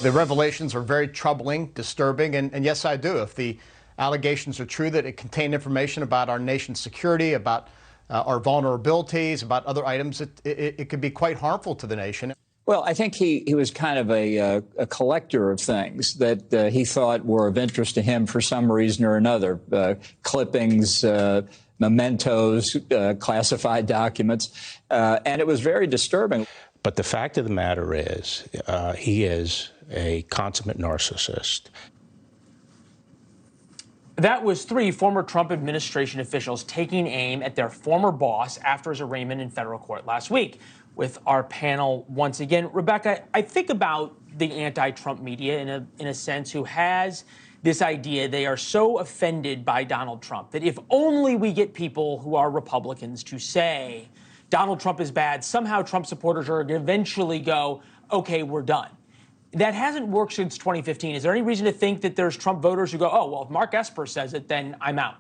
The revelations are very troubling, disturbing, and yes, I do. If the allegations are true that it contained information about our nation's security, about our vulnerabilities, about other items, it could be quite harmful to the nation. Well, I think he was kind of a collector of things that he thought were of interest to him for some reason or another. Clippings, mementos, classified documents, and it was very disturbing. But the fact of the matter is, he is a consummate narcissist. That was three former Trump administration officials taking aim at their former boss after his arraignment in federal court last week. With our panel once again, Rebecca, I think about the anti-Trump media in a sense who has this idea they are so offended by Donald Trump that if only we get people who are Republicans to say Donald Trump is bad, somehow Trump supporters are going to eventually go, okay, we're done. That hasn't worked since 2015. Is there any reason to think that there's Trump voters who go, oh, well, if Mark Esper says it, then I'm out?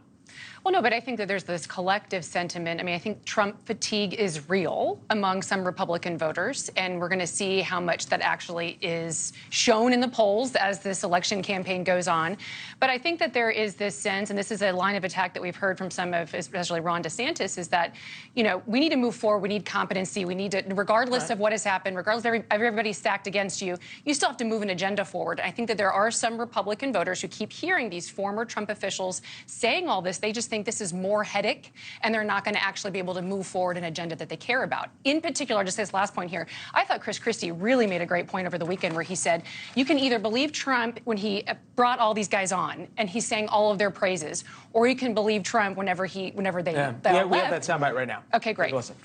Well, no, but I think that there's this collective sentiment. I mean, I think Trump fatigue is real among some Republican voters, and we're going to see how much that actually is shown in the polls as this election campaign goes on. But I think that there is this sense, and this is a line of attack that we've heard from some of, especially Ron DeSantis, is that, you know, we need to move forward. We need competency. We need to, regardless of what has happened, regardless of everybody stacked against you, you still have to move an agenda forward. I think that there are some Republican voters who keep hearing these former Trump officials saying all this. They just think this is more headache, and they're not going to actually be able to move forward an agenda that they care about. In particular, just this last point here, I thought Chris Christie really made a great point over the weekend where he said, you can either believe Trump when he brought all these guys on and he's saying all of their praises, or you can believe Trump whenever they we have that soundbite right now. Okay, great. Listen.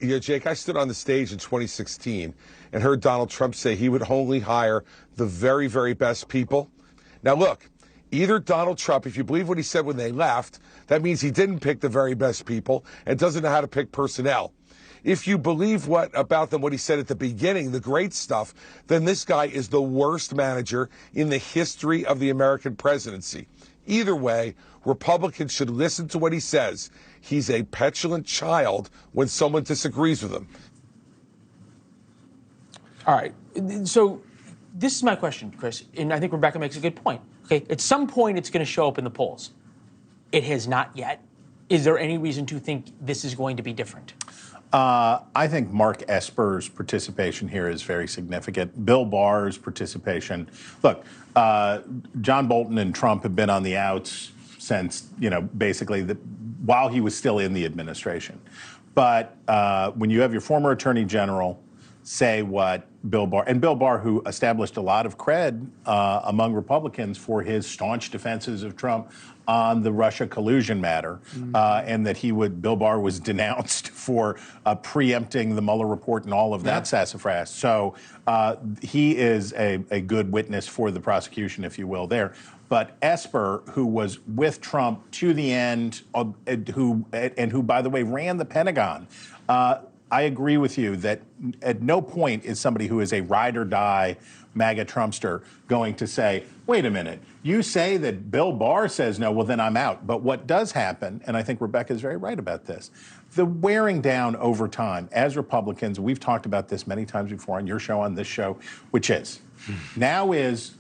You know, Jake, I stood on the stage in 2016 and heard Donald Trump say he would only hire the very, very best people. Now, look, either Donald Trump, if you believe what he said when they left, that means he didn't pick the very best people and doesn't know how to pick personnel. If you believe what he said at the beginning, the great stuff, then this guy is the worst manager in the history of the American presidency. Either way, Republicans should listen to what he says. He's a petulant child when someone disagrees with him. All right. So this is my question, Chris, and I think Rebecca makes a good point. Okay, at some point it's going to show up in the polls. It has not yet. Is there any reason to think this is going to be different? I think Mark Esper's participation here is very significant. Bill Barr's participation. Look, John Bolton and Trump have been on the outs since, you know, basically while he was still in the administration. But when you have your former attorney general say what Bill Barr, who established a lot of cred among Republicans for his staunch defenses of Trump on the Russia collusion matter, and that Bill Barr was denounced for preempting the Mueller report and all of that sassafras. So he is a good witness for the prosecution, if you will, there. But Esper, who was with Trump to the end, who, by the way, ran the Pentagon, I agree with you that at no point is somebody who is a ride-or-die MAGA Trumpster going to say, wait a minute, you say that Bill Barr says no, well, then I'm out. But what does happen, and I think Rebecca is very right about this, the wearing down over time as Republicans, we've talked about this many times before on your show, on this show, which is now is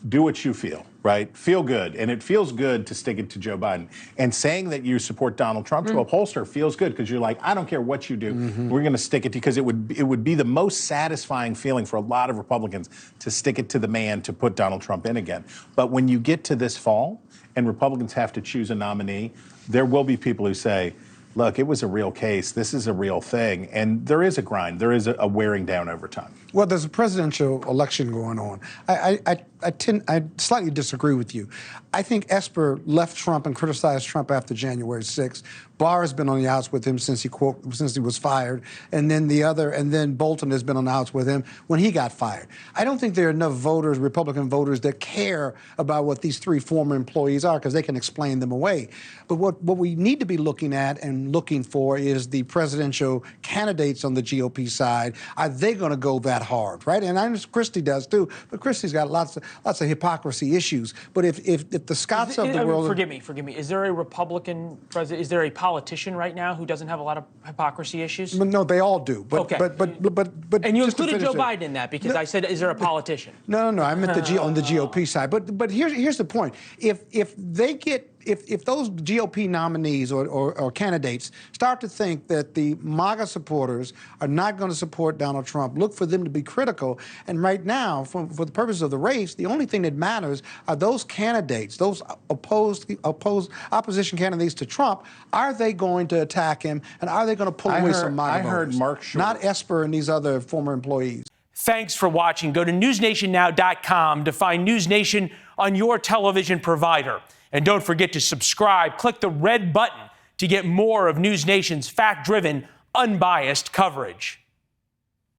do what you feel, right? Feel good. And it feels good to stick it to Joe Biden. And saying that you support Donald Trump to a pollster feels good because you're like, I don't care what you do. We're going to stick it to, because it would be the most satisfying feeling for a lot of Republicans to stick it to the man to put Donald Trump in again. But when you get to this fall and Republicans have to choose a nominee, there will be people who say, look, it was a real case. This is a real thing. And there is a grind. There is a wearing down over time. Well, there's a presidential election going on. I slightly disagree with you. I think Esper left Trump and criticized Trump after January 6th. Barr has been on the outs with him since he was fired, and then Bolton has been on the outs with him when he got fired. I don't think there are enough voters, Republican voters, that care about what these three former employees are because they can explain them away. But what we need to be looking at, and I'm looking for is the presidential candidates on the GOP side. Are they going to go that hard, right? And I know Christie does too, but Christie's got lots of hypocrisy issues. But if the Scotts of the world, forgive me, is there a Republican president? Is there a politician right now who doesn't have a lot of hypocrisy issues? No, they all do. But, okay. But and you included Joe Biden in that because I said, is there a politician? No. I meant on the GOP side. But here's the point. If those GOP nominees or candidates start to think that the MAGA supporters are not going to support Donald Trump, look for them to be critical. And right now, for the purpose of the race, the only thing that matters are those candidates, those opposition candidates to Trump. Are they going to attack him, and are they going to pull away some MAGA voters? I heard Mark Short. Not Esper and these other former employees. Thanks for watching. Go to newsnationnow.com to find NewsNation on your television provider. And don't forget to subscribe. Click the red button to get more of NewsNation's fact-driven, unbiased coverage.